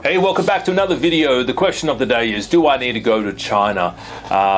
Hey, welcome back to another video. The question of the day is, do I need to go to China?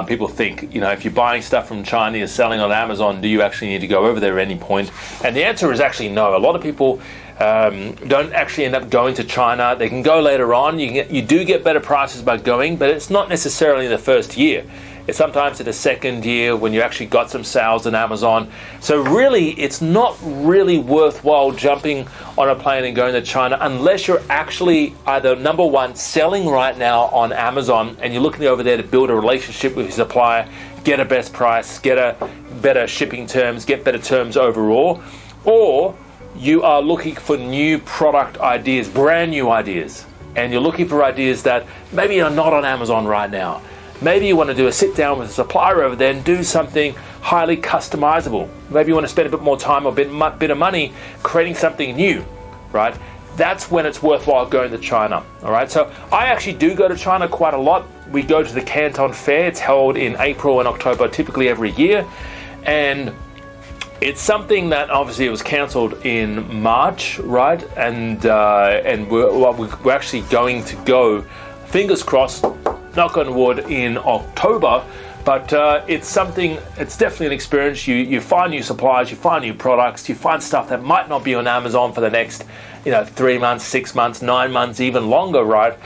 People think, if you're buying stuff from China, you're selling on Amazon, do you actually need to go over there at any point? And the answer is actually no. A lot of people don't actually end up going to China. They can go later on. You do get better prices by going, but it's not necessarily the first year. It's sometimes in the second year when you actually got some sales on Amazon. So really, it's not really worthwhile jumping on a plane and going to China unless you're actually either, number one, selling right now on Amazon and you're looking over there to build a relationship with your supplier, get a best price, get a better shipping terms, get better terms overall, or you are looking for new product ideas, brand new ideas, and you're looking for ideas that maybe are not on Amazon right now. Maybe you want to do a sit down with a supplier over there and do something highly customizable. Maybe you want to spend a bit more time or a bit of money creating something new, right? That's when it's worthwhile going to China, all right? So I actually do go to China quite a lot. We go to the Canton Fair. It's held in April and October, typically every year. And it's something that obviously it was cancelled in March, right? And we're actually going to go, fingers crossed, knock on wood, in October, but it's definitely an experience. You find new suppliers, you find new products, you find stuff that might not be on Amazon for the next 3 months, 6 months, 9 months, even longer, right?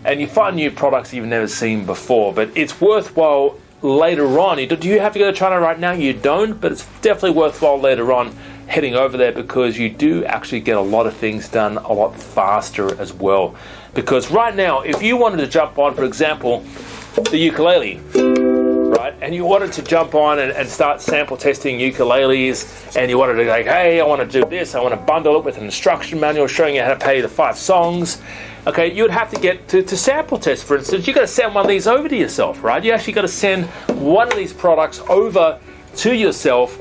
And you find new products you've never seen before, but it's worthwhile later on. Do you have to go to China right now? You don't, but it's definitely worthwhile later on heading over there because you do actually get a lot of things done a lot faster as well. Because right now, if you wanted to jump on, for example, the ukulele, right, and you wanted to jump on and start sample testing ukuleles, and you wanted to like, hey, I want to do this, I want to bundle it with an instruction manual showing you how to play the 5 songs, okay, you would have to get to sample test, for instance. You've got to send one of these over to yourself, right? You actually got to send one of these products over to yourself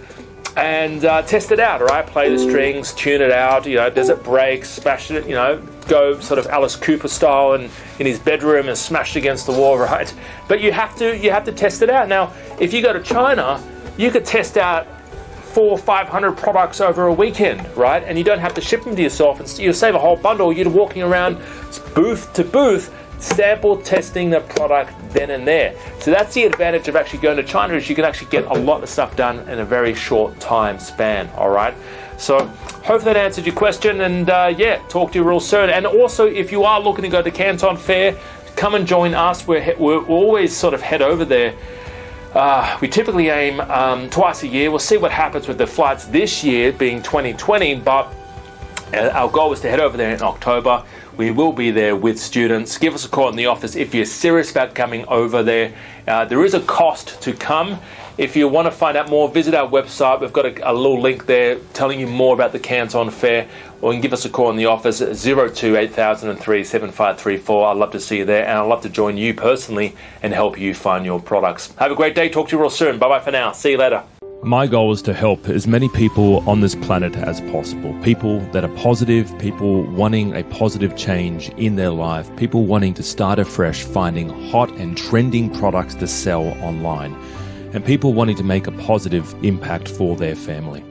and test it out, right? Play the strings, tune it out, does it break, smash it, go sort of Alice Cooper style in his bedroom and smash it against the wall, right? But you have to test it out. Now, if you go to China, you could test out 400 or 500 products over a weekend, right? And you don't have to ship them to yourself, and you'll save a whole bundle. You're walking around booth to booth, sample testing the product then and there. So that's the advantage of actually going to China, is you can actually get a lot of stuff done in a very short time span, all right? So hopefully that answered your question, and talk to you real soon. And also, if you are looking to go to Canton Fair, come and join us. We're always sort of head over there. We typically aim twice a year. We'll see what happens with the flights this year, being 2020, but our goal is to head over there in October. We will be there with students. Give us a call in the office if you're serious about coming over there. There is a cost to come. If you want to find out more, visit our website. We've got a little link there telling you more about the Canton Fair, or you can give us a call in the office at 02 8003 7534. I'd love to see you there, and I'd love to join you personally and help you find your products. Have a great day. Talk to you real soon. Bye-bye for now. See you later. My goal is to help as many people on this planet as possible. People that are positive, people wanting a positive change in their life, people wanting to start afresh, finding hot and trending products to sell online, and people wanting to make a positive impact for their family.